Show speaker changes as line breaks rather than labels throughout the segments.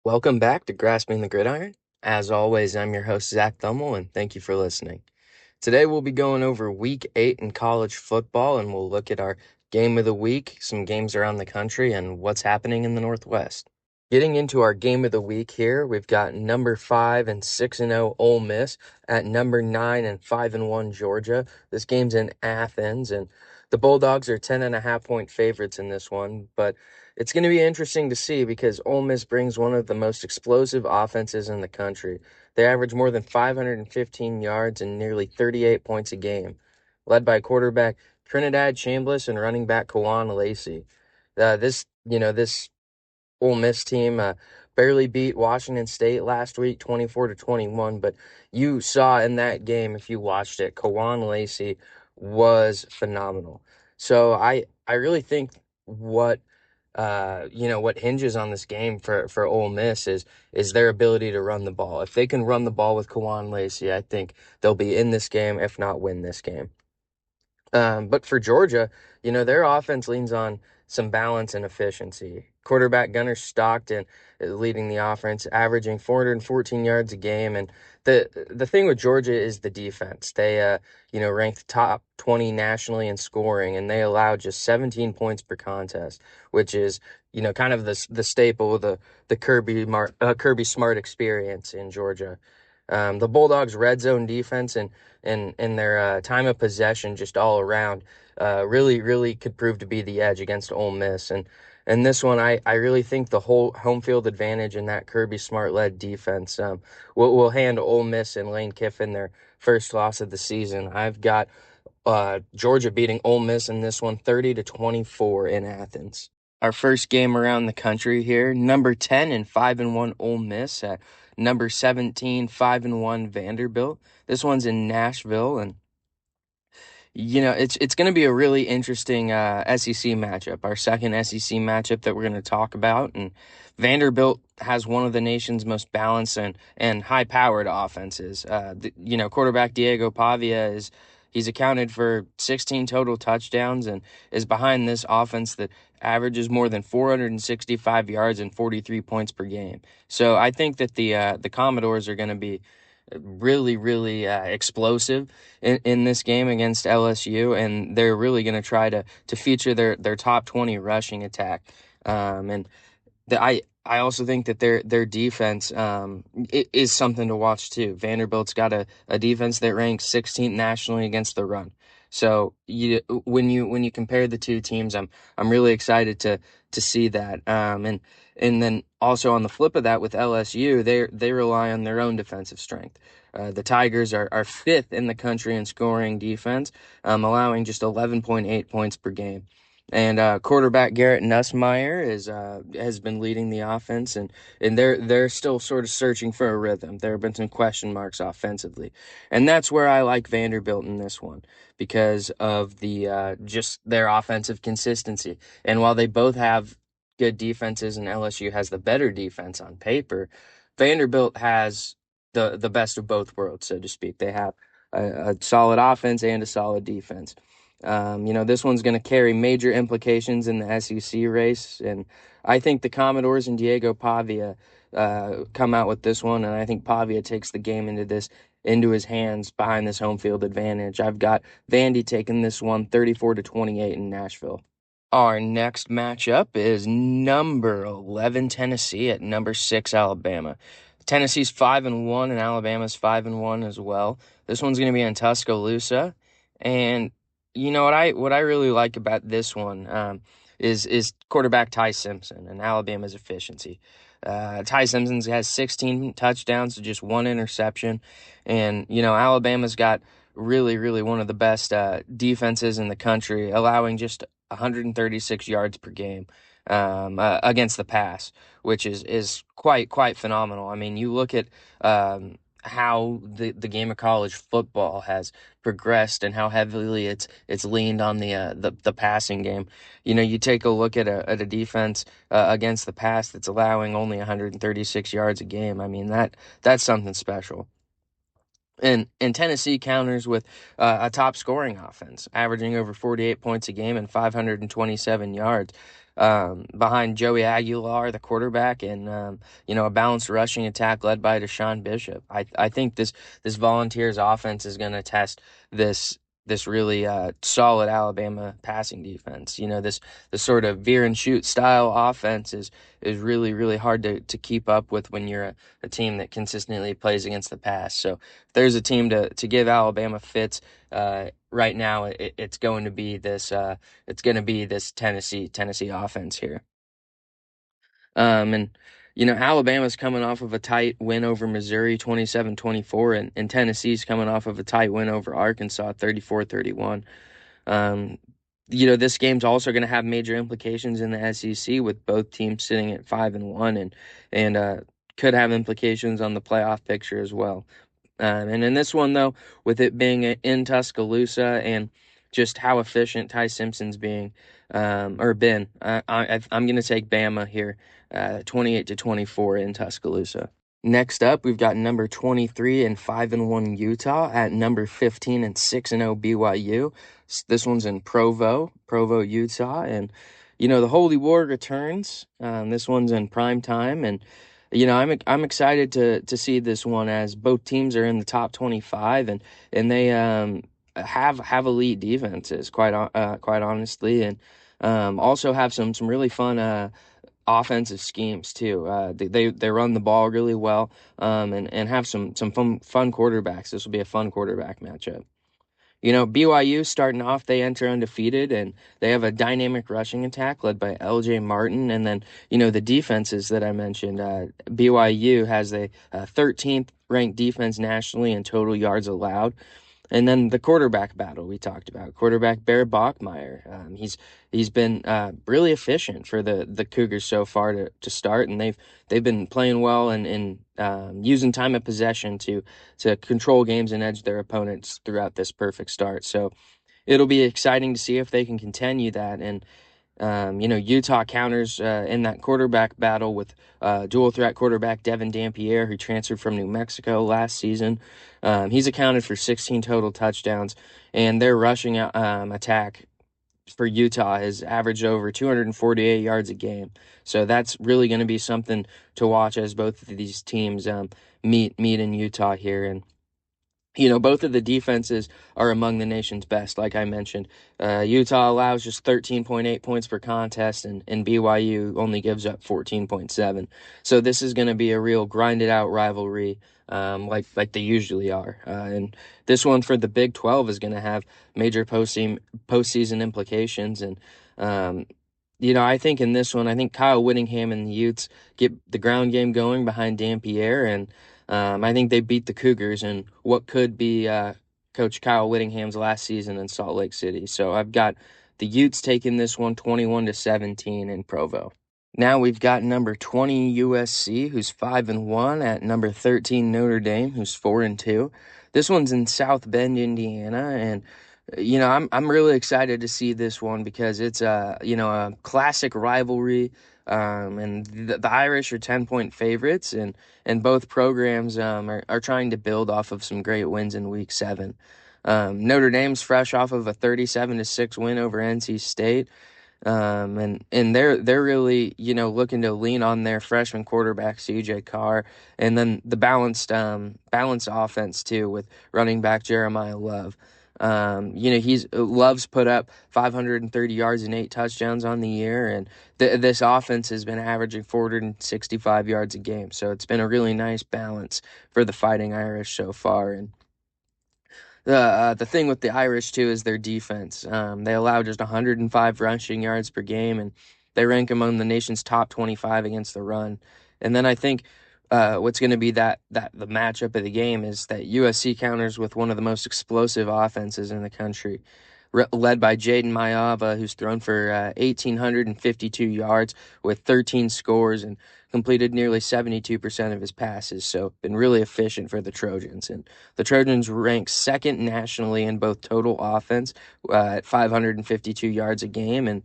Welcome back to Grasping the Gridiron. As always, I'm your host, Zach Thummel, and thank you for listening. Today, we'll be going over Week 8 in college football, and we'll look at our game of the week, some games around the country, and what's happening in the Northwest. Getting into our game of the week here, we've got number 5 and 6-0 Ole Miss at number 9 and 5-1 Georgia. This game's in Athens, and the Bulldogs are 10.5-point favorites in this one, but it's going to be interesting to see because Ole Miss brings one of the most explosive offenses in the country. They average more than 515 yards and nearly 38 points a game, led by quarterback Trinidad Chambliss and running back Kawan Lacey. This Ole Miss team barely beat Washington State last week, 24-21. But you saw in that game, if you watched it, Kawan Lacey was phenomenal. So I really think what hinges on this game for Ole Miss is their ability to run the ball. If they can run the ball with Kawan Lacey, I think they'll be in this game, if not win this game. But for Georgia, their offense leans on some balance and efficiency. Quarterback Gunnar Stockton leading the offense, averaging 414 yards a game. And the thing with Georgia is the defense. They, ranked top 20 nationally in scoring, and they allow just 17 points per contest, which is, kind of the staple of the Kirby Smart experience in Georgia. The Bulldogs' red zone defense and their time of possession just all around really could prove to be the edge against Ole Miss. And this one, I really think the whole home field advantage in that Kirby Smart-led defense will hand Ole Miss and Lane Kiffin their first loss of the season. I've got Georgia beating Ole Miss in this one 30-24 in Athens. Our first game around the country here, number 10 and 5-1 Ole Miss at number 17 5-1 Vanderbilt. This one's in Nashville, and it's going to be a really interesting SEC matchup, our second SEC matchup that we're going to talk about. And Vanderbilt has one of the nation's most balanced and high-powered offenses. Quarterback Diego Pavia he's accounted for 16 total touchdowns and is behind this offense that averages more than 465 yards and 43 points per game. So I think that the Commodores are going to be really explosive in this game against LSU, and they're really going to try to feature their top 20 rushing attack. And I also think that their defense is something to watch too. Vanderbilt's got a defense that ranks 16th nationally against the run. So when you compare the two teams, I'm really excited to see that. And then also on the flip of that with LSU, they rely on their own defensive strength. The Tigers are fifth in the country in scoring defense, allowing just 11.8 points per game. And quarterback Garrett Nussmeier has been leading the offense, and they're still sort of searching for a rhythm. There have been some question marks offensively, and that's where I like Vanderbilt in this one because of the just their offensive consistency. And while they both have good defenses, and LSU has the better defense on paper, Vanderbilt has the best of both worlds, so to speak. They have a solid offense and a solid defense. This one's going to carry major implications in the SEC race, and I think the Commodores and Diego Pavia come out with this one, and I think Pavia takes the game into his hands behind this home field advantage. I've got Vandy taking this one 34-28 in Nashville. Our next matchup is number 11 Tennessee at number 6 Alabama. Tennessee's 5-1 and Alabama's 5-1 as well. This one's going to be in Tuscaloosa, and what I really like about this one is quarterback Ty Simpson and Alabama's efficiency. Ty Simpson has 16 touchdowns to just one interception, and Alabama's got really one of the best defenses in the country, allowing just 136 yards per game against the pass, which is quite phenomenal. I mean, you look at how the game of college football has progressed and how heavily it's leaned on the passing game. You take a look at a defense against the pass that's allowing only 136 yards a game. I mean, that's something special. And Tennessee counters with a top scoring offense, averaging over 48 points a game and 527 yards. behind Joey Aguilar, the quarterback, and a balanced rushing attack led by Deshaun Bishop. I think this Volunteers offense is going to test this really solid Alabama passing defense. This sort of veer and shoot style offense is really, really hard to keep up with when you're a team that consistently plays against the pass. So if there's a team to give Alabama fits right now, it's going to be this Tennessee offense here. And Alabama's coming off of a tight win over Missouri 27-24, and Tennessee's coming off of a tight win over Arkansas 34-31. This game's also going to have major implications in the SEC, with both teams sitting at 5-1, and could have implications on the playoff picture as well. And in this one, though, with it being in Tuscaloosa and just how efficient Ty Simpson's been, I'm going to take Bama here, 28-24 in Tuscaloosa. Next up, we've got number 23 and 5-1 Utah at number 15 and 6-0 BYU. This one's in Provo, Utah, and the Holy War returns. This one's in prime time, and I'm excited to see this one, as both teams are in the top 25, and they have elite defenses, quite honestly, and also have some really fun offensive schemes too. They run the ball really well, and have some fun quarterbacks. This will be a fun quarterback matchup. BYU starting off, they enter undefeated, and they have a dynamic rushing attack led by LJ Martin. And then, the defenses that I mentioned, BYU has a 13th ranked defense nationally in total yards allowed. And then the quarterback battle we talked about. Quarterback Bear Bachmeier. He's been really efficient for the Cougars so far to start, and they've been playing well and using time of possession to control games and edge their opponents throughout this perfect start. So it'll be exciting to see if they can continue that. And Utah counters in that quarterback battle with dual threat quarterback Devin Dampier, who transferred from New Mexico last season. He's accounted for 16 total touchdowns, and their rushing attack for Utah has averaged over 248 yards a game. So that's really going to be something to watch as both of these teams meet in Utah here. And both of the defenses are among the nation's best, like I mentioned. Utah allows just 13.8 points per contest, and BYU only gives up 14.7. So this is going to be a real grinded-out rivalry, like they usually are. And this one for the Big 12 is going to have major postseason implications. And I think in this one, I think Kyle Whittingham and the Utes get the ground game going behind Dampier, and I think they beat the Cougars in what could be Coach Kyle Whittingham's last season in Salt Lake City. So I've got the Utes taking this one 21-17 in Provo. Now we've got number 20 USC, who's 5-1, at number 13 Notre Dame, who's 4-2. This one's in South Bend, Indiana, and I'm really excited to see this one because it's a classic rivalry. And the Irish are 10-point favorites, and both programs are trying to build off of some great wins in Week 7. Notre Dame's fresh off of a 37-6 win over NC State. And they're really looking to lean on their freshman quarterback CJ Carr, and then the balanced offense too with running back Jeremiah Love. Love's put up 530 yards and 8 touchdowns on the year, and this offense has been averaging 465 yards a game. So it's been a really nice balance for the Fighting Irish so far. And the thing with the Irish too is their defense. They allow just 105 rushing yards per game, and they rank among the nation's top 25 against the run. And then I think what's going to be the matchup of the game is that USC counters with one of the most explosive offenses in the country, led by Jaden Mayava, who's thrown for 1,852 yards with 13 scores and completed nearly 72% of his passes. So been really efficient for the Trojans. And the Trojans rank second nationally in both total offense at 552 yards a game,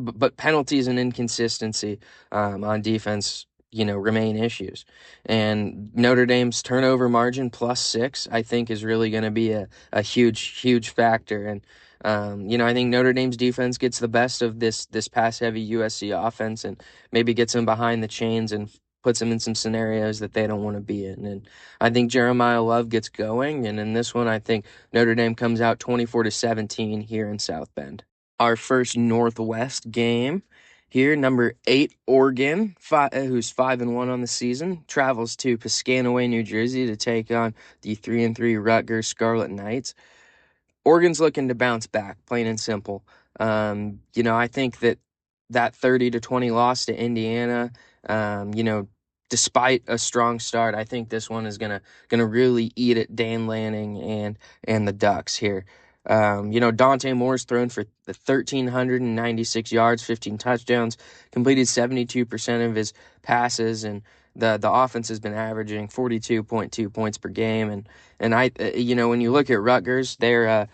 but penalties and inconsistency on defense, remain issues. And Notre Dame's turnover margin +6, I think, is really going to be a huge, huge factor. And I think Notre Dame's defense gets the best of this pass-heavy USC offense and maybe gets them behind the chains and puts them in some scenarios that they don't want to be in. And I think Jeremiah Love gets going. And in this one, I think Notre Dame comes out 24-17 here in South Bend. Our first Northwest game here, number 8 Oregon, who's 5-1 on the season, travels to Piscataway, New Jersey, to take on the 3-3 Rutgers Scarlet Knights. Oregon's looking to bounce back, plain and simple. I think that 30-20 loss to Indiana, despite a strong start, I think this one is gonna really eat at Dan Lanning and the Ducks here. Dante Moore's thrown for 1,396 yards, 15 touchdowns, completed 72% of his passes, and the offense has been averaging 42.2 points per game. And when you look at Rutgers, they're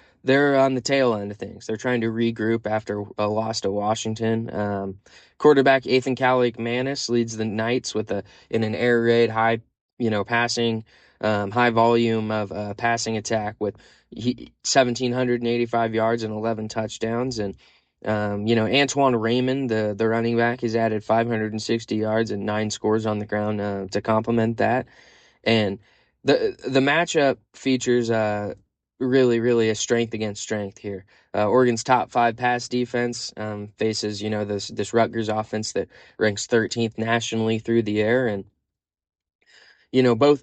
on the tail end of things. They're trying to regroup after a loss to Washington. Quarterback Ethan Calic-Manis leads the Knights in an air raid, high, passing, high volume of passing attack with 1,785 yards and 11 touchdowns. And Antoine Raymond, the running back, has added 560 yards and 9 scores on the ground to complement that. And the matchup features really a strength against strength here. Oregon's top 5 pass defense faces this Rutgers offense that ranks 13th nationally through the air, and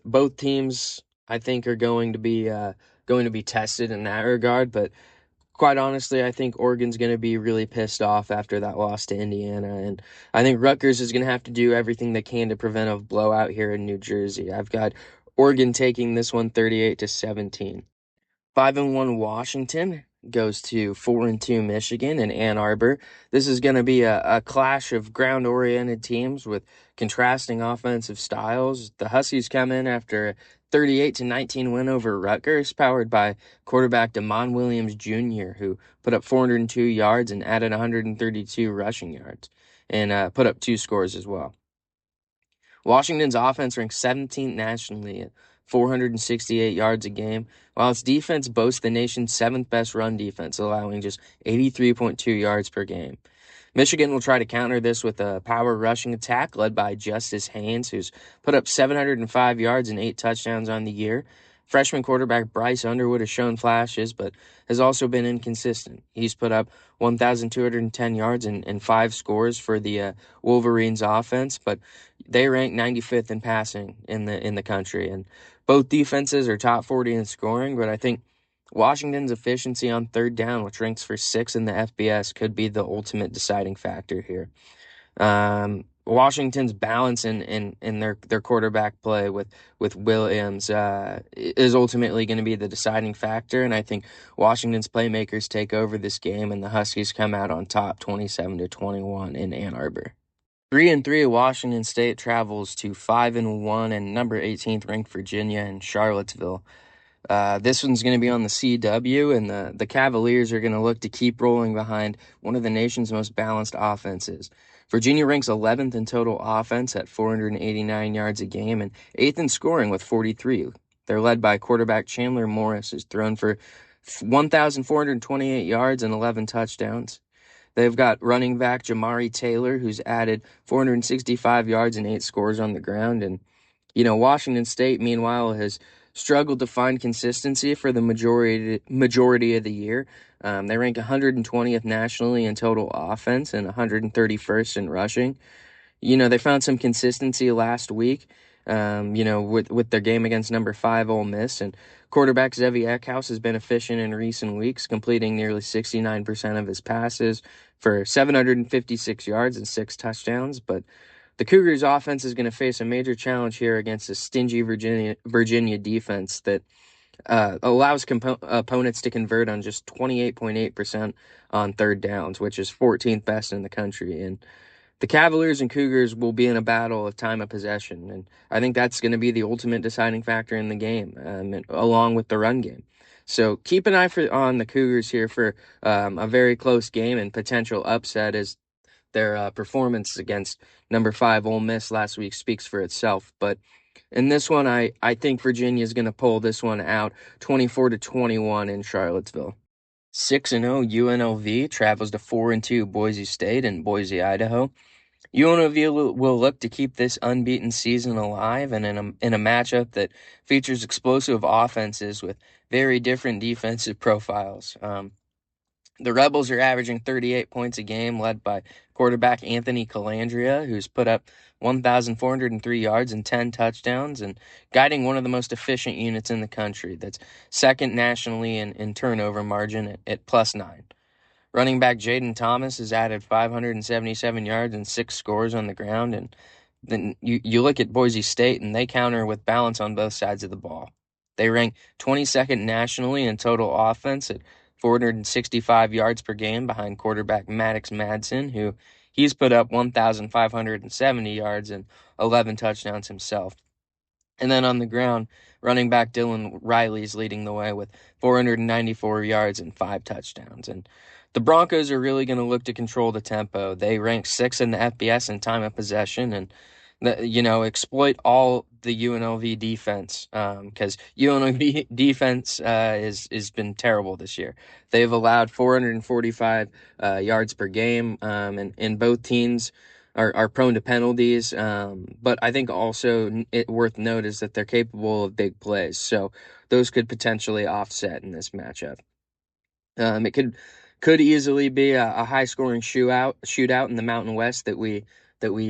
both teams I think are going to be tested in that regard. But quite honestly, I think Oregon's going to be really pissed off after that loss to Indiana, and I think Rutgers is going to have to do everything they can to prevent a blowout here in New Jersey. I've got Oregon taking this one 38-17. 5-1 Washington goes to 4-2 Michigan in Ann Arbor. This is going to be a clash of ground-oriented teams with contrasting offensive styles. The Huskies come in after a 38-19 win over Rutgers, powered by quarterback Damon Williams Jr., who put up 402 yards and added 132 rushing yards, and put up 2 scores as well. Washington's offense ranks 17th nationally at 468 yards a game, while its defense boasts the nation's 7th best run defense, allowing just 83.2 yards per game. Michigan will try to counter this with a power rushing attack led by Justice Haynes, who's put up 705 yards and 8 touchdowns on the year. Freshman quarterback Bryce Underwood has shown flashes, but has also been inconsistent. He's put up 1,210 yards and 5 scores for the Wolverines offense, but they rank 95th in passing in the country. And both defenses are top 40 in scoring, but I think Washington's efficiency on third down, which ranks for 6th in the FBS, could be the ultimate deciding factor here. Washington's balance in their quarterback play with Williams is ultimately going to be the deciding factor, and I think Washington's playmakers take over this game, and the Huskies come out on top 27-21 in Ann Arbor. 3-3 Washington State travels to 5-1 and number 18th ranked Virginia in Charlottesville. This one's going to be on the CW, and the Cavaliers are going to look to keep rolling behind one of the nation's most balanced offenses. Virginia ranks 11th in total offense at 489 yards a game and 8th in scoring with 43. They're led by quarterback Chandler Morris, who's thrown for 1,428 yards and 11 touchdowns. They've got running back Jamari Taylor, who's added 465 yards and 8 scores on the ground. And, Washington State, meanwhile, has struggled to find consistency for the majority of the year. They rank 120th nationally in total offense and 131st in rushing. They found some consistency last week, with their game against number 5 Ole Miss. And quarterback Zevi Eckhouse has been efficient in recent weeks, completing nearly 69% of his passes for 756 yards and 6 touchdowns. But the Cougars' offense is going to face a major challenge here against a stingy Virginia defense that allows opponents to convert on just 28.8% on third downs, which is 14th best in the country. And the Cavaliers and Cougars will be in a battle of time of possession, and I think that's going to be the ultimate deciding factor in the game, along with the run game. So keep an eye on the Cougars here for a very close game and potential upset, as their performance against number 5 Ole Miss last week speaks for itself. But in this one, I think Virginia is going to pull this one out 24-21 in Charlottesville. 6-0 UNLV travels to 4-2 Boise State in Boise, Idaho. UNLV will look to keep this unbeaten season alive, and in a matchup that features explosive offenses with very different defensive profiles. The Rebels are averaging 38 points a game, led by quarterback Anthony Calandria, who's put up 1,403 yards and 10 touchdowns, and guiding one of the most efficient units in the country. That's second nationally in turnover margin at +9. Running back Jaden Thomas has added 577 yards and 6 scores on the ground. And then you look at Boise State, and they counter with balance on both sides of the ball. They rank 22nd nationally in total offense at 465 yards per game behind quarterback Maddox Madsen, who he's put up 1,570 yards and 11 touchdowns himself. And then on the ground, running back Dylan Riley's leading the way with 494 yards and 5 touchdowns. And the Broncos are really going to look to control the tempo. They rank 6th in the FBS in time of possession, and exploit all the UNLV defense, because UNLV defense is been terrible this year. They've allowed 445 yards per game, and both teams are prone to penalties. But I think also worth note is that they're capable of big plays, so those could potentially offset in this matchup. It could easily be a high scoring shootout in the Mountain West that we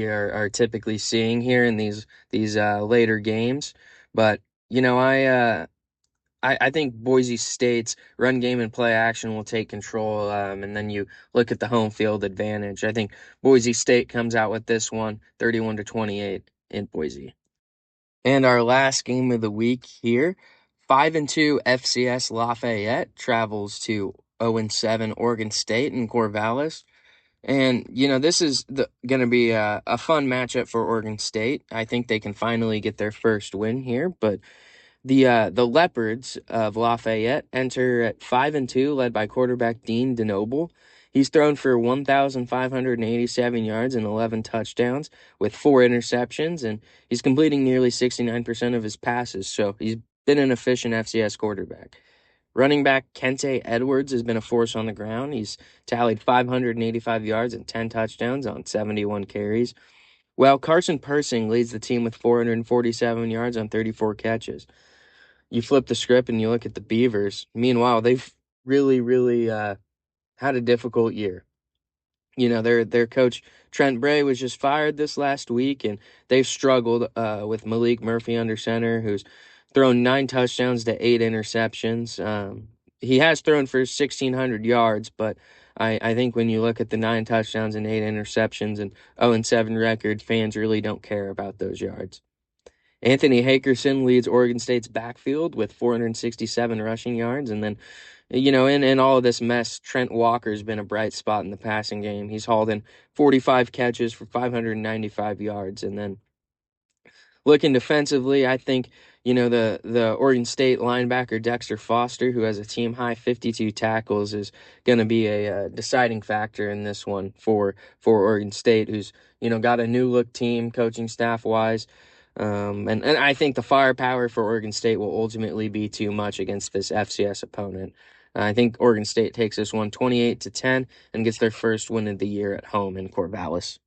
are typically seeing here in these later games. But I think Boise State's run game and play action will take control, and then you look at the home field advantage. I think Boise State comes out with this one 31-28 in Boise. And our last game of the week here, 5-2 FCS Lafayette travels to 0-7 Oregon State in Corvallis. And, this is going to be a fun matchup for Oregon State. I think they can finally get their first win here, but the Leopards of Lafayette enter at 5-2, led by quarterback Dean DeNoble. He's thrown for 1,587 yards and 11 touchdowns with 4 interceptions, and he's completing nearly 69% of his passes, so he's been an efficient FCS quarterback. Running back Kente Edwards has been a force on the ground. He's tallied 585 yards and 10 touchdowns on 71 carries, while Carson Persing leads the team with 447 yards on 34 catches. You flip the script and you look at the Beavers. Meanwhile, they've really, really had a difficult year. Their coach Trent Bray was just fired this last week, and they've struggled with Malik Murphy under center, who's thrown 9 touchdowns to 8 interceptions. He has thrown for 1,600 yards, but I think when you look at the 9 touchdowns and 8 interceptions and 0-7 record, fans really don't care about those yards. Anthony Hakerson leads Oregon State's backfield with 467 rushing yards. And then, in all of this mess, Trent Walker's been a bright spot in the passing game. He's hauled in 45 catches for 595 yards. And then looking defensively, I think, the Oregon State linebacker Dexter Foster, who has a team-high 52 tackles, is going to be a deciding factor in this one for Oregon State, who's, got a new-look team coaching staff-wise. And I think the firepower for Oregon State will ultimately be too much against this FCS opponent. I think Oregon State takes this one 28-10 and gets their first win of the year at home in Corvallis.